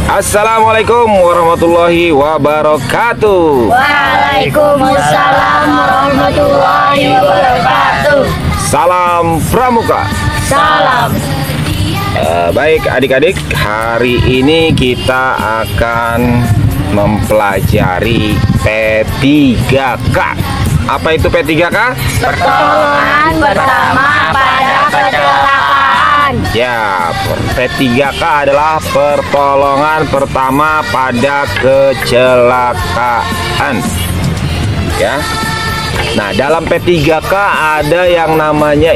Assalamualaikum warahmatullahi wabarakatuh. Waalaikumsalam warahmatullahi wabarakatuh. Salam Pramuka. Salam. Baik adik-adik, hari ini kita akan mempelajari P3K. Apa itu P3K? Pertolongan pertama pada kecelakaan. Ya, P3K adalah pertolongan pertama pada kecelakaan. Ya. Nah, dalam P3K ada yang namanya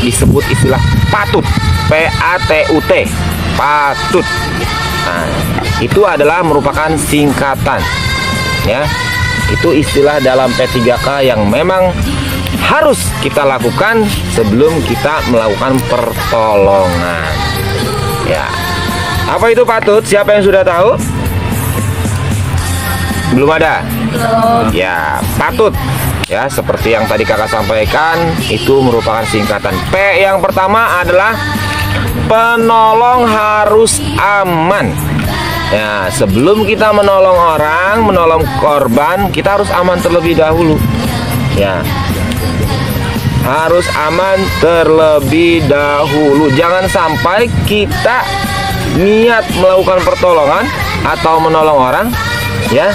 disebut istilah patut. PATUT, patut. Nah, itu adalah merupakan singkatan. Ya. Itu istilah dalam P3K yang memang harus kita lakukan sebelum kita melakukan pertolongan. Ya. Apa itu patut? Siapa yang sudah tahu? Belum ada? Belum. Ya, patut. Ya, seperti yang tadi kakak sampaikan, itu merupakan singkatan. P yang pertama adalah penolong harus aman. Ya, sebelum kita menolong orang, menolong korban, kita harus aman terlebih dahulu. Ya, harus aman terlebih dahulu. Jangan sampai kita niat melakukan pertolongan atau menolong orang, ya,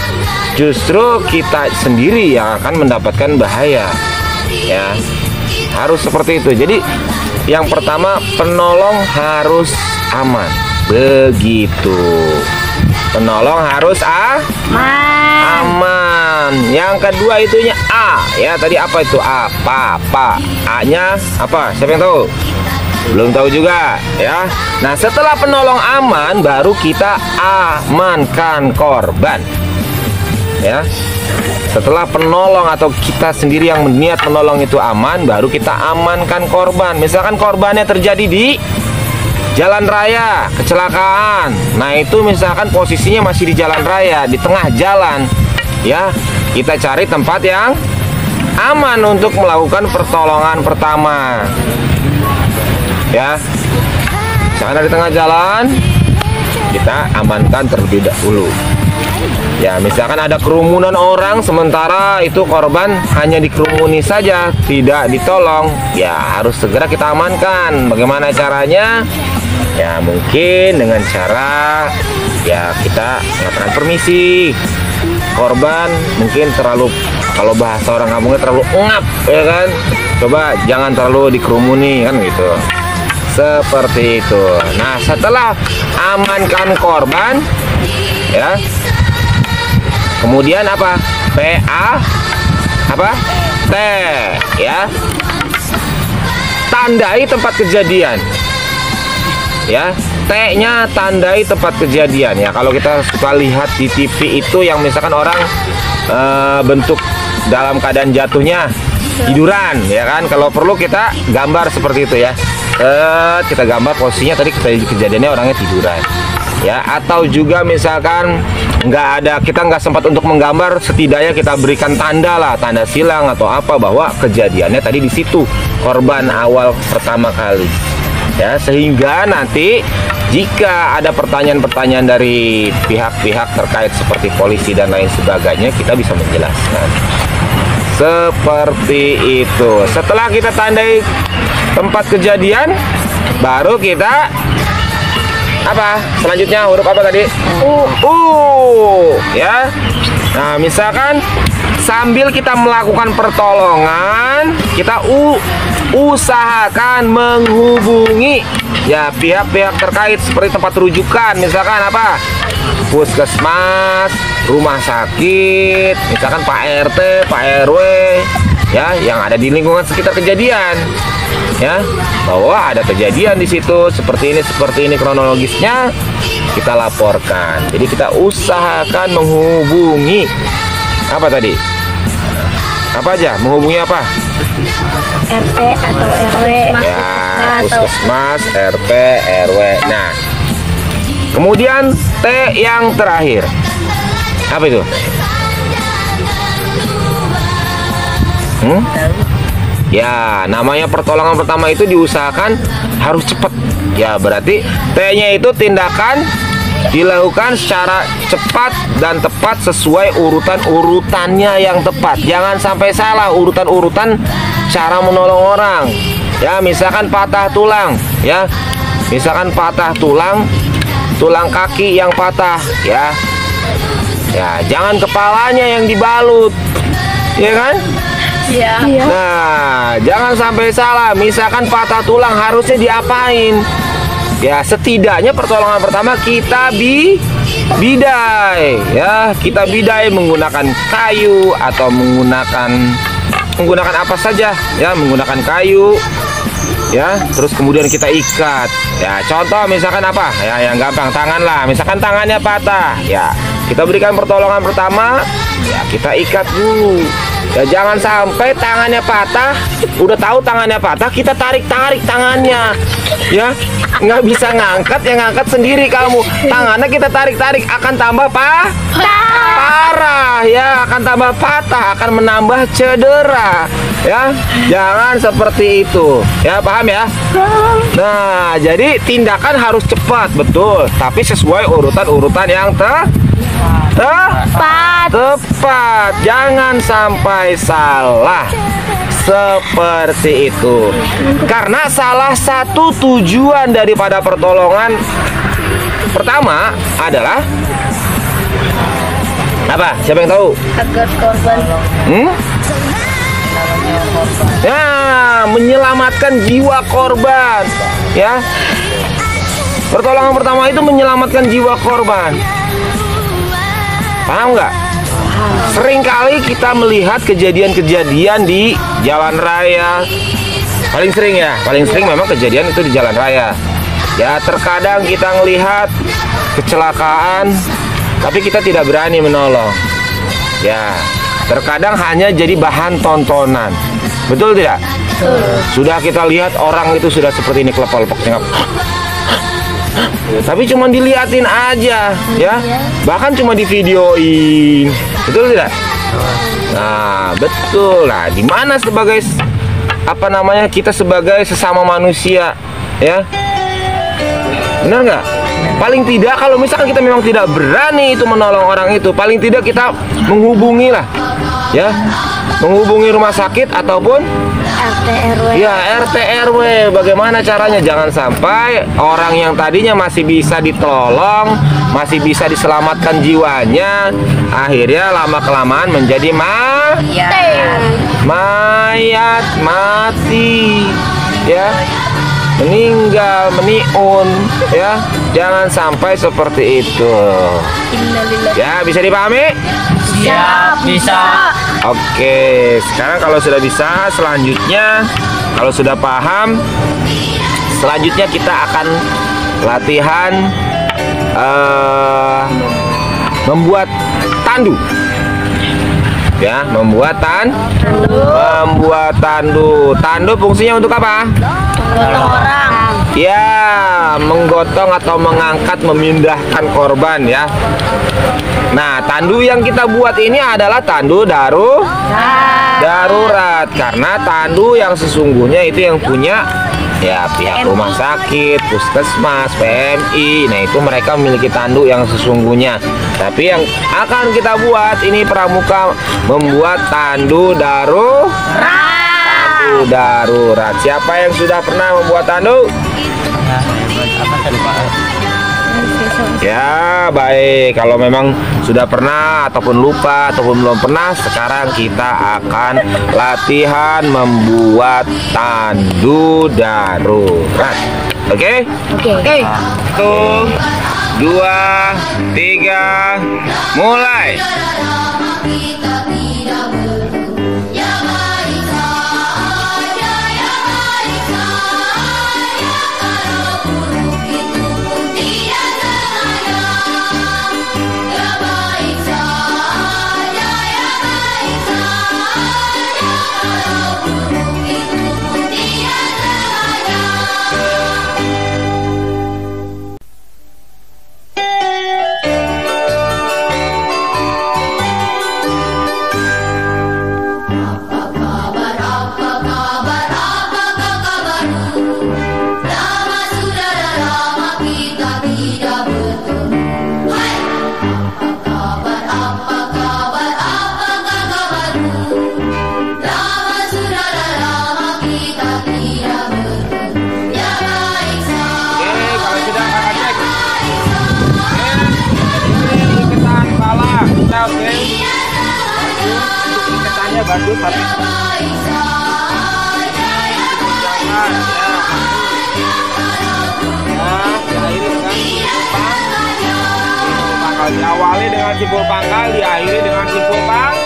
justru kita sendiri yang akan mendapatkan bahaya. Ya, harus seperti itu. Jadi, yang pertama, penolong harus aman. Begitu. Penolong harus aman. Yang kedua itunya A. Ya, tadi apa itu? Apa? A-nya apa? Siapa yang tahu? Belum tahu juga, ya. Nah, setelah penolong aman, baru kita amankan korban. Ya. Setelah penolong atau kita sendiri yang berniat menolong itu aman, baru kita amankan korban. Misalkan korbannya terjadi di jalan raya, kecelakaan. Nah, itu misalkan posisinya masih di jalan raya, di tengah jalan. Ya, kita cari tempat yang aman untuk melakukan pertolongan pertama. Ya, misalkan di tengah jalan, kita amankan terlebih dahulu. Ya, misalkan ada kerumunan orang, sementara itu korban hanya dikerumuni saja, tidak ditolong. Ya, harus segera kita amankan. Bagaimana caranya? Ya, mungkin dengan cara ya kita mengatakan permisi. Korban mungkin terlalu, kalau bahasa orang kampungnya terlalu ngap, ya kan? Coba jangan terlalu dikerumuni, kan gitu. Seperti itu. Nah, setelah amankan korban, ya, kemudian apa? T, ya. Tandai tempat kejadian. Ya, T-nya tandai tempat kejadian. Ya, kalau kita suka lihat di TV itu yang misalkan orang bentuk dalam keadaan jatuhnya tiduran, ya kan? Kalau perlu kita gambar seperti itu, ya. Kita gambar posisinya tadi kejadiannya orangnya tiduran. Ya, atau juga misalkan kita nggak sempat untuk menggambar, setidaknya kita berikan tanda lah, tanda silang atau apa bahwa kejadiannya tadi di situ, korban awal pertama kali. Ya, sehingga nanti jika ada pertanyaan-pertanyaan dari pihak-pihak terkait seperti polisi dan lain sebagainya, kita bisa menjelaskan. Seperti itu. Setelah kita tandai tempat kejadian, baru kita apa? Selanjutnya huruf apa tadi? Ya. Nah, misalkan sambil kita melakukan pertolongan, kita usahakan menghubungi ya pihak-pihak terkait seperti tempat rujukan, misalkan apa? Puskesmas, rumah sakit, misalkan Pak RT, Pak RW, ya, yang ada di lingkungan sekitar kejadian. Ya, bahwa ada kejadian di situ seperti ini kronologisnya, kita laporkan. Jadi kita usahakan menghubungi apa tadi? Apa aja? Menghubungi apa? RT atau RW. Ya, puskesmas, RT, RW. Nah, kemudian T yang terakhir. Apa itu? Ya, namanya pertolongan pertama itu diusahakan harus cepat. Ya, berarti T-nya itu tindakan dilakukan secara cepat dan tepat sesuai urutan-urutannya yang tepat. Jangan sampai salah urutan-urutan cara menolong orang. Ya, misalkan patah tulang, ya. Misalkan patah tulang kaki yang patah, ya. Ya, jangan kepalanya yang dibalut. Ya kan? Iya. Nah, jangan sampai salah. Misalkan patah tulang harusnya diapain? Ya, setidaknya pertolongan pertama kita bidai, ya. Kita bidai menggunakan kayu atau menggunakan apa saja, ya, menggunakan kayu, ya. Terus kemudian kita ikat. Ya, contoh misalkan apa? Ya, yang gampang, tangan lah. Misalkan tangannya patah, ya. Kita berikan pertolongan pertama, ya, kita ikat dulu. Ya, jangan sampai tangannya patah, udah tahu tangannya patah, kita tarik-tarik tangannya. Ya, nggak bisa ngangkat, yang ngangkat sendiri kamu. Tangannya kita tarik-tarik akan tambah parah, ya, akan tambah patah, akan menambah cedera. Ya, jangan seperti itu. Ya, paham ya? Nah, jadi tindakan harus cepat, betul, tapi sesuai urutan-urutan yang tepat, jangan sampai salah seperti itu. Karena salah satu tujuan daripada pertolongan pertama adalah apa? Siapa yang tahu? Agar korban Ya, menyelamatkan jiwa korban, ya. Pertolongan pertama itu menyelamatkan jiwa korban. Paham nggak? Seringkali kita melihat kejadian-kejadian di jalan raya. Paling sering memang kejadian itu di jalan raya. Ya, terkadang kita melihat kecelakaan, tapi kita tidak berani menolong. Ya, terkadang hanya jadi bahan tontonan. Betul tidak? Sudah kita lihat orang itu sudah seperti ini, kelepol-lepok, tapi cuma diliatin aja, ya. Bahkan cuma di videoin. Betul tidak? Nah, betul. Nah, di mana sebagai kita sebagai sesama manusia, ya? Benar nggak? Paling tidak kalau misalkan kita memang tidak berani itu menolong orang itu, paling tidak kita menghubungi lah, ya. Menghubungi rumah sakit ataupun RT RW. ya, RT RW. Bagaimana caranya? Jangan sampai orang yang tadinya masih bisa ditolong, masih bisa diselamatkan jiwanya, akhirnya lama-kelamaan menjadi mayat, mati, ya, meninggal, meniun, ya. Jangan sampai seperti itu. Ya, bisa dipahami? Siap, bisa. Oke, sekarang kalau sudah bisa, selanjutnya kalau sudah paham, selanjutnya kita akan latihan membuat tandu. Ya, membuat tandu. Tandu fungsinya untuk apa? Menggotong orang. Ya, menggotong atau mengangkat, memindahkan korban, ya. Nah, tandu yang kita buat ini adalah tandu darurat, karena tandu yang sesungguhnya itu yang punya, ya, pihak rumah sakit, puskesmas, PMI. Nah, itu mereka memiliki tandu yang sesungguhnya. Tapi yang akan kita buat ini pramuka membuat tandu darurat. Siapa yang sudah pernah membuat tandu? Ya, baik. Kalau memang sudah pernah ataupun lupa ataupun belum pernah, sekarang kita akan latihan membuat tandu darurat. Oke? Oke. 1, 2, 3, mulai. oke. Untuk kesannya bagus tapi jangan ya. Diakhiri dengan simpul pangkal. Diawali dengan simpul pangkal, diakhiri dengan simpul pangkal.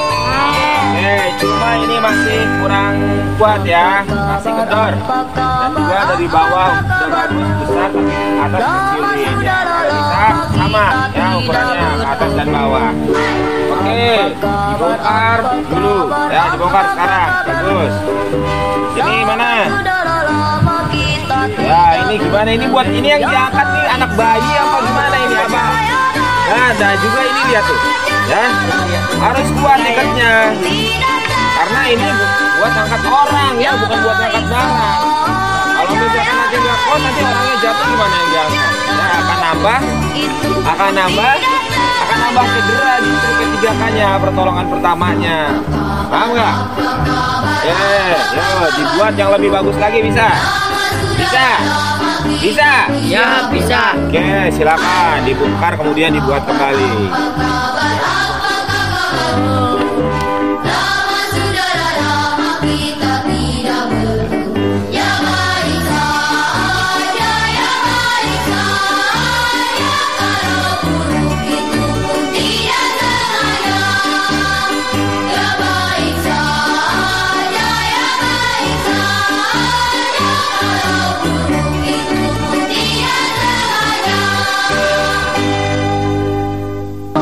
Oke, cuma ini masih kurang kuat ya, masih kendor. Dan juga dari bawah udah bagus besar, tapi atas kecilin ya. Kalau bisa sama ya ukurannya atas dan bawah. Oke, dibongkar dulu ya, dibongkar sekarang. Bagus. Ini mana? Ya, ini gimana? Ini buat ini yang diangkat nih anak bayi apa gimana ini abang? Nah juga ini lihat tuh, ya harus kuat ikatnya, karena ini buat angkat orang ya, bukan buat angkat barang. Kalau misalkan nanti nggak kuat, nanti orangnya jatuh gimana yang diangkat? Ya akan nambah cedera justru ketigakannya, pertolongan pertamanya, paham nggak? Yo, dibuat yang lebih bagus lagi bisa? Bisa? Ya, bisa. Oke, silakan dibongkar kemudian dibuat kembali.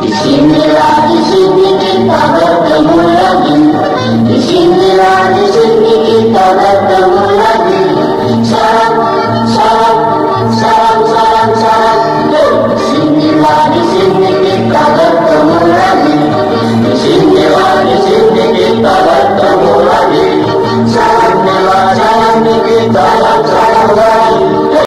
Bismillah.